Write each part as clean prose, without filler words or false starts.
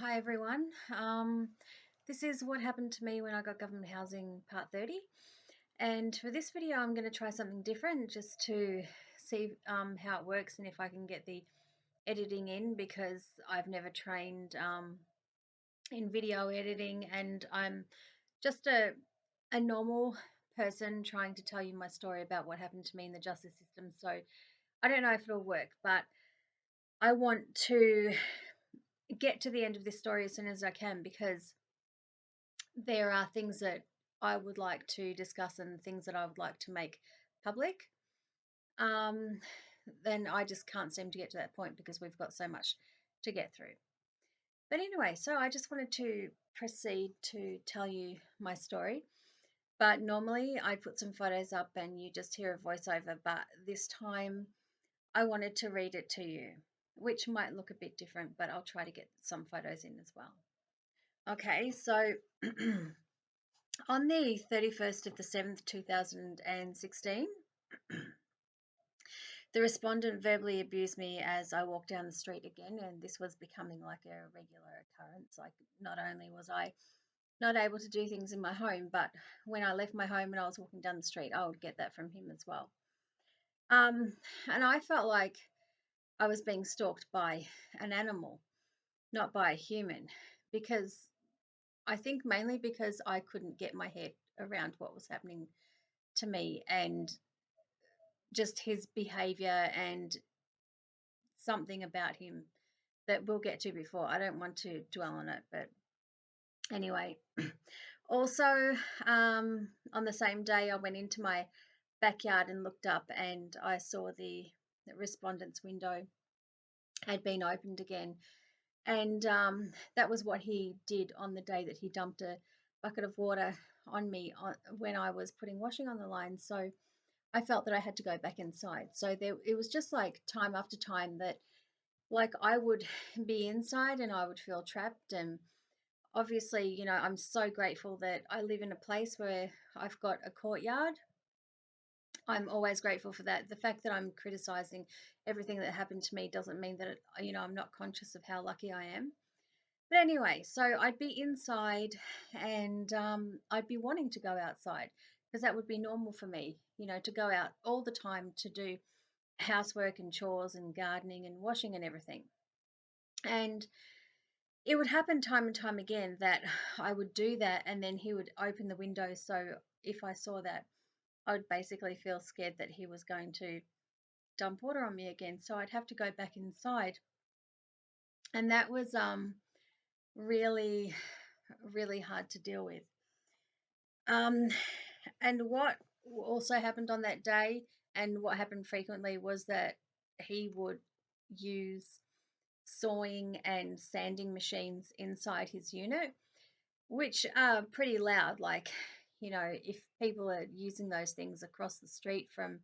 Hi everyone. This is what happened to me when I got government housing part 30. And for this video, I'm going to try something different just to see how it works and if I can get the editing in because I've never trained in video editing and I'm just a normal person trying to tell you my story about what happened to me in the justice system. So I don't know if it'll work, but I want to get to the end of this story as soon as I can because there are things that I would like to discuss and things that I would like to make public. Um, then I just can't seem to get to that point because we've got so much to get through. But anyway, so I just wanted to proceed to tell you my story. But normally I put some photos up and you just hear a voiceover, but this time I wanted to read it to you, which might look a bit different, but I'll try to get some photos in as well. Okay, so on the 31st of the 7th, 2016, the respondent verbally abused me as I walked down the street again, and this was becoming like a regular occurrence. Like, not only was I not able to do things in my home, but when I left my home and I was walking down the street, I would get that from him as well. Um, and I felt like I was being stalked by an animal, not by a human, because I think mainly because I couldn't get my head around what was happening to me and just his behavior and something about him that we'll get to before. I don't want to dwell on it, but anyway. Also, on the same day, I went into my backyard and looked up, and I saw the respondent's window had been opened again. And that was what he did on the day that he dumped a bucket of water on me when I was putting washing on the line. So I felt that I had to go back inside. So it was just like time after time that like I would be inside and I would feel trapped. And obviously, I'm so grateful that I live in a place where I've got a courtyard. I'm always grateful for that. The fact that I'm criticizing everything that happened to me doesn't mean that I'm not conscious of how lucky I am. But anyway, so I'd be inside and I'd be wanting to go outside because that would be normal for me, to go out all the time to do housework and chores and gardening and washing and everything. And it would happen time and time again that I would do that and then he would open the window. So if I saw that, I would basically feel scared that he was going to dump water on me again. So I'd have to go back inside. And that was really, really hard to deal with. Um, and what also happened on that day and what happened frequently was that he would use sawing and sanding machines inside his unit, which are pretty loud. Like, if people are using those things across the street from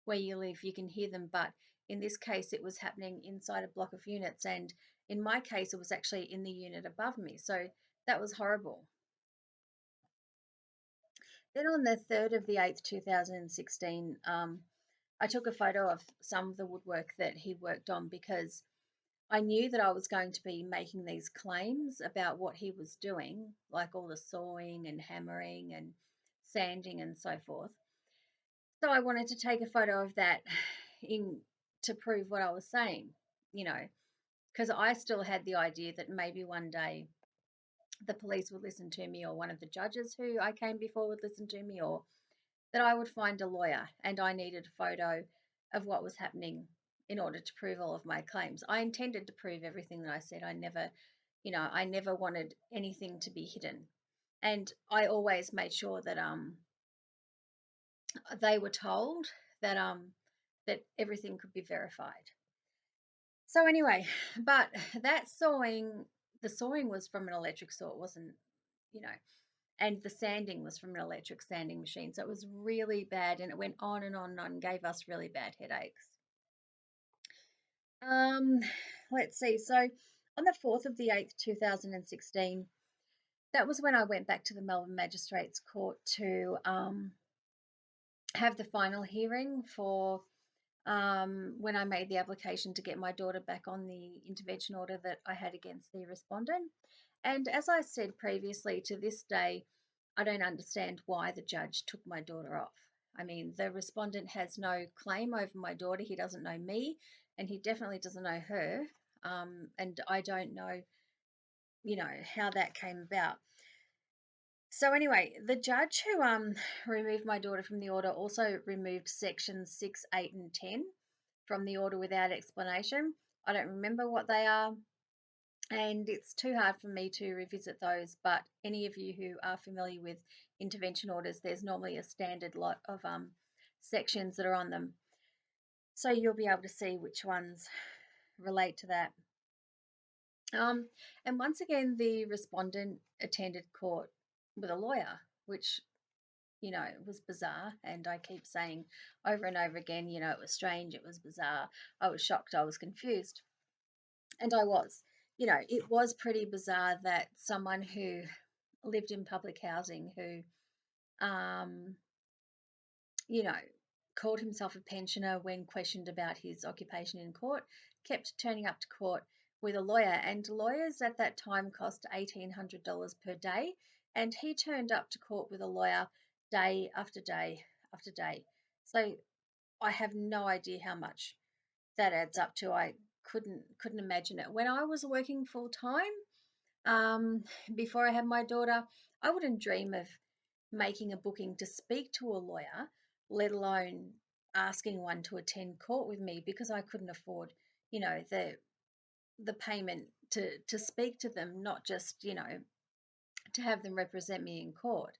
where you live, you can hear them. But in this case, it was happening inside a block of units. And in my case, it was actually in the unit above me. So that was horrible. Then on the 3rd of the 8th, 2016, I took a photo of some of the woodwork that he worked on because I knew that I was going to be making these claims about what he was doing, like all the sawing and hammering and sanding and so forth. So I wanted to take a photo of that in to prove what I was saying, because I still had the idea that maybe one day the police would listen to me or one of the judges who I came before would listen to me or that I would find a lawyer and I needed a photo of what was happening in order to prove all of my claims. I intended to prove everything that I said. I never wanted anything to be hidden. And I always made sure that they were told that everything could be verified. So anyway, but that sawing, the sawing was from an electric saw. It wasn't, you know, and the sanding was from an electric sanding machine. So it was really bad and it went on and on and on and gave us really bad headaches. Um, let's see. So on the 4th of the 8th, 2016, that was when I went back to the Melbourne Magistrates Court to have the final hearing for when I made the application to get my daughter back on the intervention order that I had against the respondent. And as I said previously, to this day, I don't understand why the judge took my daughter off. I mean, the respondent has no claim over my daughter. He doesn't know me, and he definitely doesn't know her. And I don't know, how that came about. So anyway, the judge who removed my daughter from the order also removed sections 6, 8, and 10 from the order without explanation. I don't remember what they are, and it's too hard for me to revisit those. But any of you who are familiar with intervention orders, there's normally a standard lot of sections that are on them. So you'll be able to see which ones relate to that. And once again, the respondent attended court with a lawyer, which was bizarre. And I keep saying over and over again, it was strange, it was bizarre, I was shocked, I was confused. And I was. It was pretty bizarre that someone who lived in public housing, who, you know, called himself a pensioner when questioned about his occupation in court, kept turning up to court with a lawyer. And lawyers at that time cost $1,800 per day. And he turned up to court with a lawyer day after day after day. So I have no idea how much that adds up to. I couldn't imagine it. When I was working full time, um, before I had my daughter, I wouldn't dream of making a booking to speak to a lawyer, let alone asking one to attend court with me, because I couldn't afford, the payment to speak to them, not just, to have them represent me in court.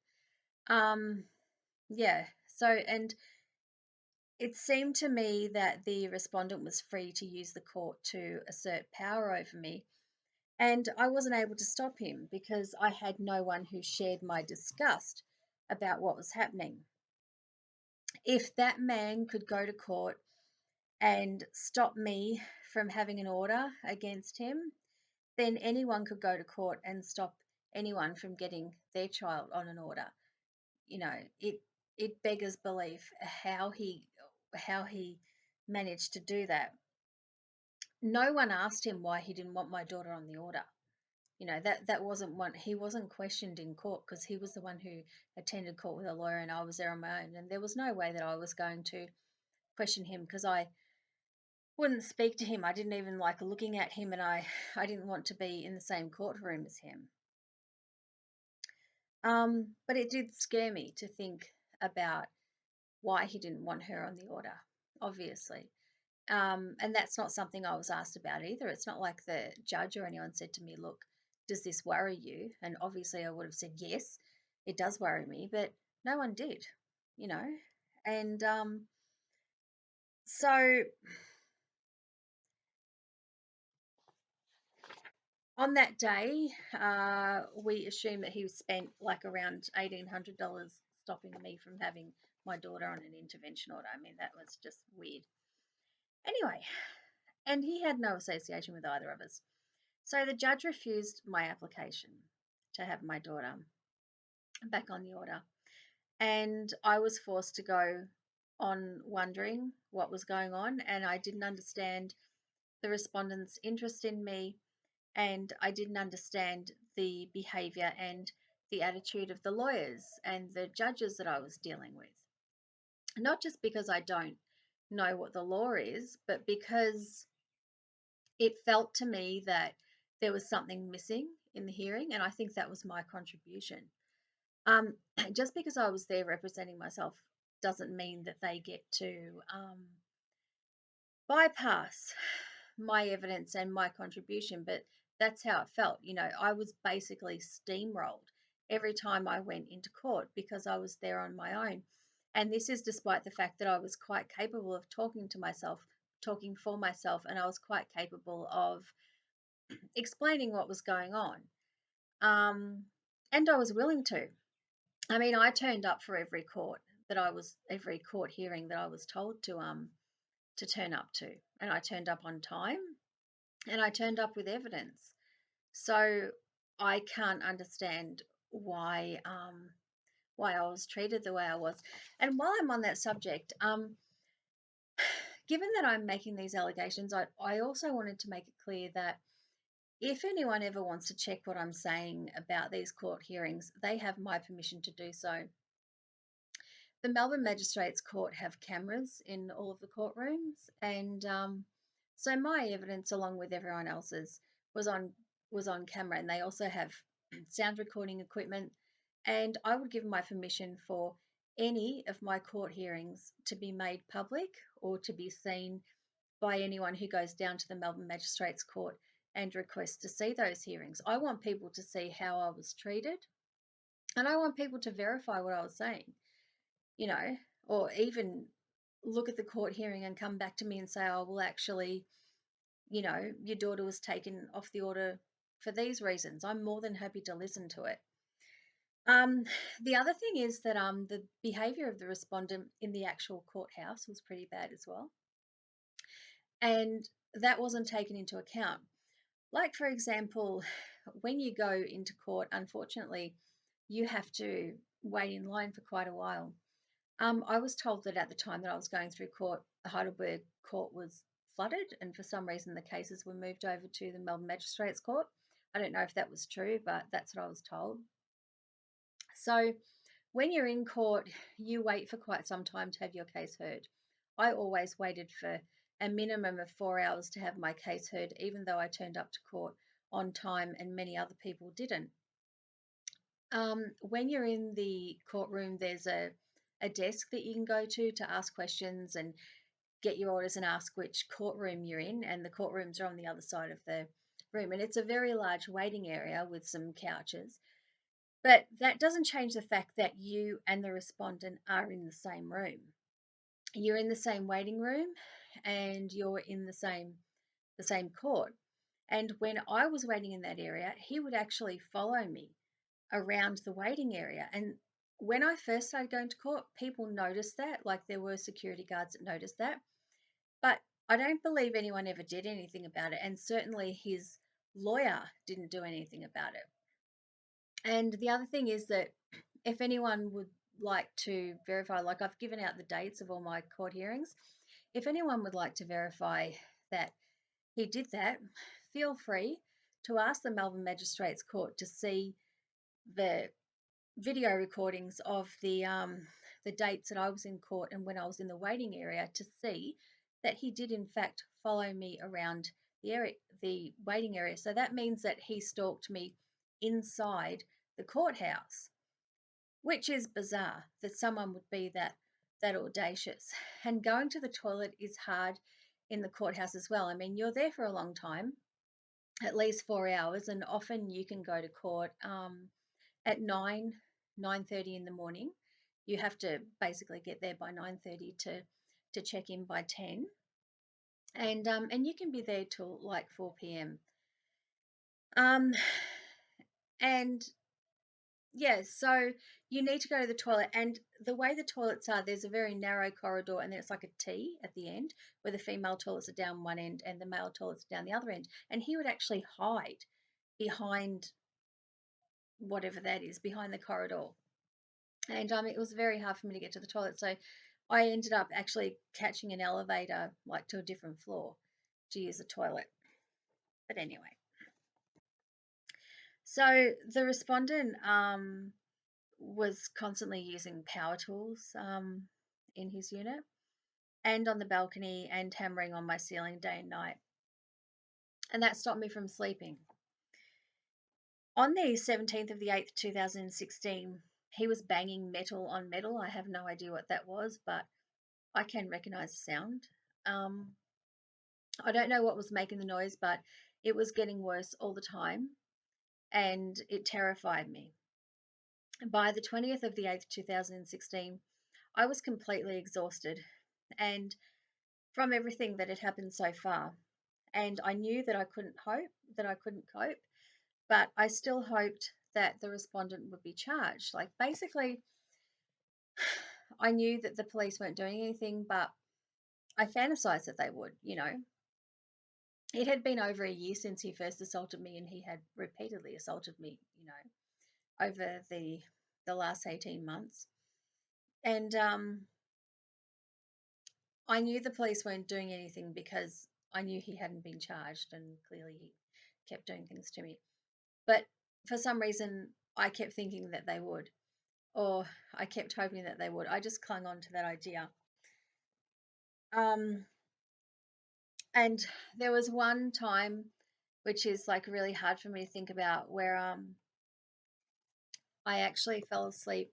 Um, yeah. So, and it seemed to me that the respondent was free to use the court to assert power over me, and I wasn't able to stop him because I had no one who shared my disgust about what was happening. If that man could go to court and stop me from having an order against him, then anyone could go to court and stop anyone from getting their child on an order. It beggars belief how he managed to do that. No one asked him why he didn't want my daughter on the order. That wasn't one. He wasn't questioned in court because he was the one who attended court with a lawyer, and I was there on my own, and there was no way that I was going to question him because I wouldn't speak to him. I didn't even like looking at him, and I didn't want to be in the same courtroom as him. But it did scare me to think about why he didn't want her on the order, obviously. And that's not something I was asked about either. It's not like the judge or anyone said to me, look, does this worry you? And obviously I would have said, yes, it does worry me, but no one did, you know. And so on that day, we assume that he spent like around $1,800 stopping me from having my daughter on an intervention order. I mean, that was just weird. Anyway, and he had no association with either of us. So the judge refused my application to have my daughter back on the order. And I was forced to go on wondering what was going on. And I didn't understand the respondent's interest in me. And I didn't understand the behaviour and the attitude of the lawyers and the judges that I was dealing with. Not just because I don't know what the law is, but because it felt to me that there was something missing in the hearing, and I think that was my contribution. Um, just because I was there representing myself doesn't mean that they get to bypass my evidence and my contribution, but that's how it felt. I was basically steamrolled every time I went into court because I was there on my own. And this is despite the fact that I was quite capable of talking to myself, talking for myself, and I was quite capable of explaining what was going on. And I was willing to. I mean, I turned up for every court hearing that I was told to turn up to, and I turned up on time, and I turned up with evidence. So I can't understand why I was treated the way I was. And while I'm on that subject, given that I'm making these allegations, I also wanted to make it clear that if anyone ever wants to check what I'm saying about these court hearings, they have my permission to do so. The Melbourne Magistrates Court have cameras in all of the courtrooms, and so my evidence, along with everyone else's, was on was on camera, and they also have sound recording equipment. And I would give my permission for any of my court hearings to be made public or to be seen by anyone who goes down to the Melbourne Magistrates Court and requests to see those hearings. I want people to see how I was treated, and I want people to verify what I was saying, you know, or even look at the court hearing and come back to me and say, oh, well, actually, your daughter was taken off the order for these reasons. I'm more than happy to listen to it. Um, the other thing is that the behaviour of the respondent in the actual courthouse was pretty bad as well, and that wasn't taken into account. Like, for example, when you go into court, unfortunately, you have to wait in line for quite a while. I was told that at the time that I was going through court, the Heidelberg court was flooded, and for some reason the cases were moved over to the Melbourne Magistrates Court. I don't know if that was true, but that's what I was told. So when you're in court, you wait for quite some time to have your case heard. I always waited for a minimum of 4 hours to have my case heard, even though I turned up to court on time and many other people didn't. When you're in the courtroom, there's a desk that you can go to ask questions and get your orders and ask which courtroom you're in, and the courtrooms are on the other side of the room. And it's a very large waiting area with some couches. But that doesn't change the fact that you and the respondent are in the same room. You're in the same waiting room and you're in the same court. And when I was waiting in that area, he would actually follow me around the waiting area. And when I first started going to court, people noticed that, like there were security guards that noticed that. But I don't believe anyone ever did anything about it. And certainly his lawyer didn't do anything about it. And the other thing is that if anyone would like to verify, like I've given out the dates of all my court hearings, if anyone would like to verify that he did that, feel free to ask the Melbourne Magistrates Court to see the video recordings of the dates that I was in court and when I was in the waiting area to see that he did in fact follow me around the waiting area. So that means that he stalked me inside the courthouse, which is bizarre that someone would be that audacious. And going to the toilet is hard in the courthouse as well. I mean, you're there for a long time, at least 4 hours, and often you can go to court at 9:30 in the morning. You have to basically get there by 9:30 to check in by 10, and you can be there till like 4 p.m. Um, and yeah, so you need to go to the toilet, and the way the toilets are, there's a very narrow corridor, and there's like a T at the end where the female toilets are down one end and the male toilets are down the other end. And he would actually hide behind whatever that is, behind the corridor. And it was very hard for me to get to the toilet. So I ended up actually catching an elevator like to a different floor to use the toilet. But anyway, so the respondent was constantly using power tools in his unit and on the balcony and hammering on my ceiling day and night. And that stopped me from sleeping. On the 17th of the 8th, 2016, he was banging metal on metal. I have no idea what that was, but I can recognize the sound. I don't know what was making the noise, but it was getting worse all the time and it terrified me. By the 20th of the 8th, 2016, I was completely exhausted and from everything that had happened so far. And I knew that I couldn't cope, but I still hoped that the respondent would be charged. Like basically, I knew that the police weren't doing anything, but I fantasized that they would. It had been over a year since he first assaulted me, and he had repeatedly assaulted me, over the last 18 months. And I knew the police weren't doing anything because I knew he hadn't been charged, and clearly he kept doing things to me. But for some reason, I kept thinking that they would, or I kept hoping that they would. I just clung on to that idea. Um, and there was one time, which is like really hard for me to think about, where I actually fell asleep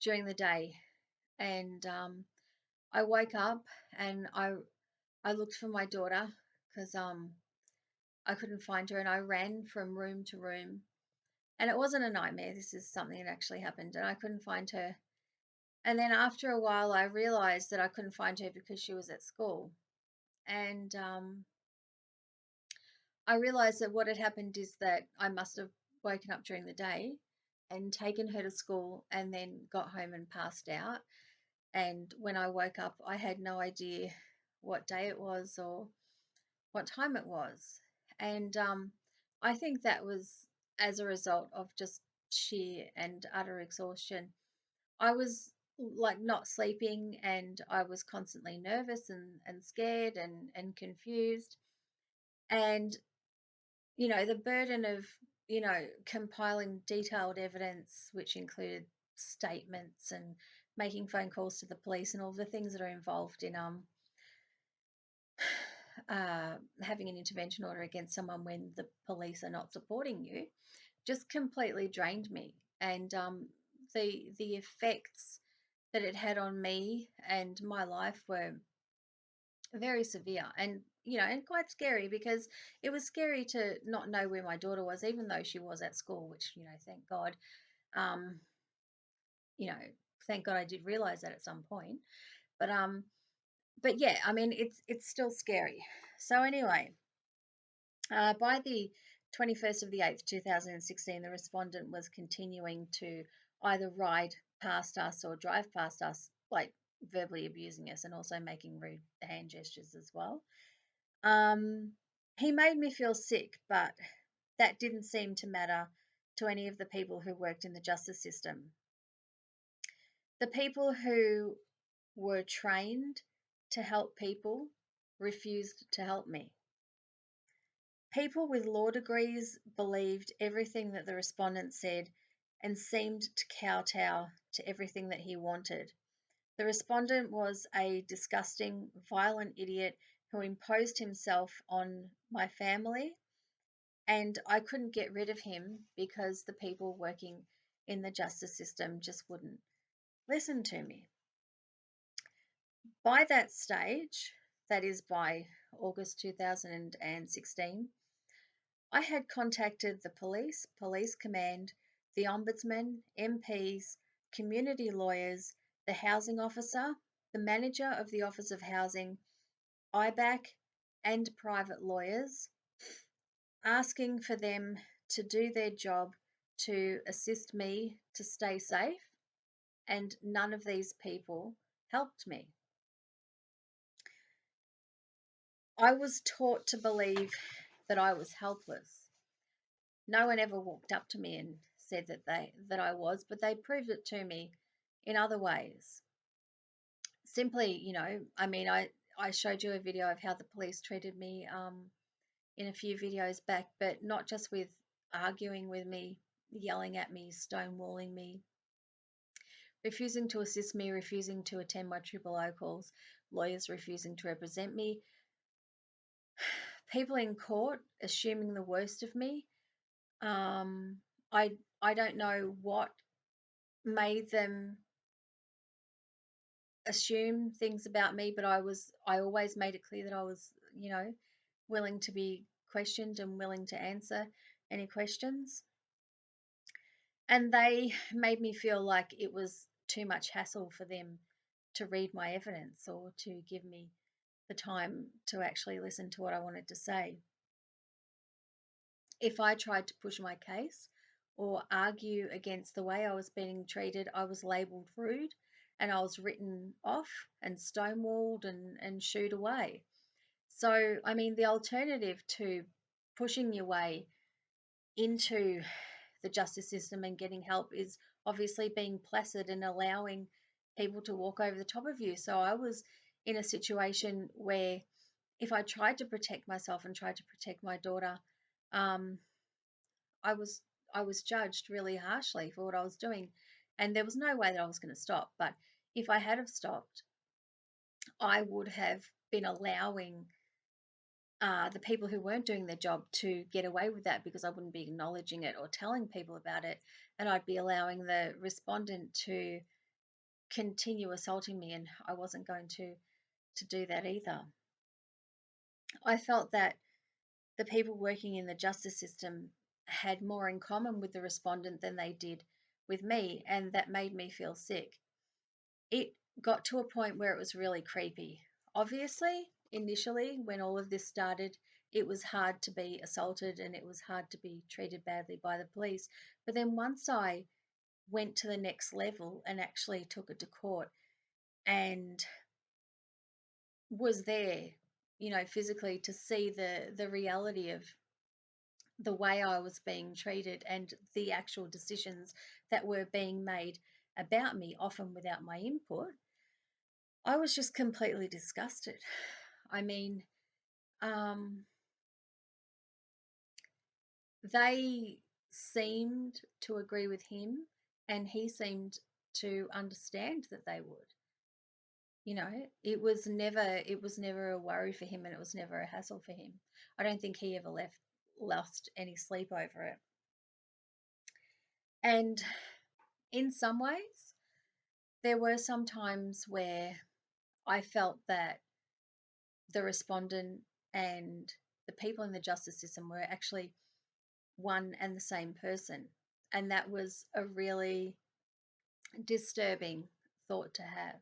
during the day, and I woke up and I looked for my daughter because I couldn't find her, and I ran from room to room. And it wasn't a nightmare. This is something that actually happened, and I couldn't find her. And then after a while, I realized that I couldn't find her because she was at school. And I realized that what had happened is that I must have woken up during the day and taken her to school and then got home and passed out. And when I woke up, I had no idea what day it was or what time it was. And I think that was as a result of just sheer and utter exhaustion. I was like not sleeping, and I was constantly nervous and scared and confused. And, the burden of, compiling detailed evidence, which included statements and making phone calls to the police and all the things that are involved in having an intervention order against someone when the police are not supporting you, just completely drained me. And the effects that it had on me and my life were very severe, and quite scary, because it was scary to not know where my daughter was, even though she was at school, which, thank God. um you know thank God I did realize that at some point. But yeah, I mean, it's still scary. So anyway, by the 21st of the 8th, 2016, the respondent was continuing to either ride past us or drive past us, like verbally abusing us and also making rude hand gestures as well. Um, he made me feel sick, but that didn't seem to matter to any of the people who worked in the justice system. The people who were trained to help people refused to help me. People with law degrees believed everything that the respondent said and seemed to kowtow to everything that he wanted. The respondent was a disgusting, violent idiot who imposed himself on my family, and I couldn't get rid of him because the people working in the justice system just wouldn't listen to me. By that stage, that is by August 2016, I had contacted the police, police command, the ombudsman, MPs, community lawyers, the housing officer, the manager of the Office of Housing, IBAC, and private lawyers, asking for them to do their job to assist me to stay safe, and none of these people helped me. I was taught to believe that I was helpless. No one ever walked up to me and said that I was, but they proved it to me in other ways. Simply, I mean, I showed you a video of how the police treated me in a few videos back, but not just with arguing with me, yelling at me, stonewalling me, refusing to assist me, refusing to attend my triple O calls, lawyers refusing to represent me, people in court assuming the worst of me. Um, I don't know what made them assume things about me, but I always made it clear that I was, willing to be questioned and willing to answer any questions. And they made me feel like it was too much hassle for them to read my evidence or to give me the time to actually listen to what I wanted to say. If I tried to push my case or argue against the way I was being treated, I was labelled rude, and I was written off and stonewalled and shooed away. So, I mean, the alternative to pushing your way into the justice system and getting help is obviously being placid and allowing people to walk over the top of you. So I was in a situation where if I tried to protect myself and tried to protect my daughter, um, I was I was judged really harshly for what I was doing, and there was no way that I was going to stop. But if I had have stopped, I would have been allowing the people who weren't doing their job to get away with that because I wouldn't be acknowledging it or telling people about it, and I'd be allowing the respondent to continue assaulting me, and I wasn't going to do that either. I felt that the people working in the justice system had more in common with the respondent than they did with me, and that made me feel sick. It got to a point where it was really creepy. Obviously, initially, when all of this started, it was hard to be assaulted and it was hard to be treated badly by the police. But then once I went to the next level and actually took it to court and was there, physically to see the reality of the way I was being treated and the actual decisions that were being made about me, often without my input, I was just completely disgusted. I mean, um, they seemed to agree with him, and he seemed to understand that they would. It was never a worry for him, and it was never a hassle for him. I don't think he ever lost any sleep over it. And in some ways, there were some times where I felt that the respondent and the people in the justice system were actually one and the same person. And that was a really disturbing thought to have.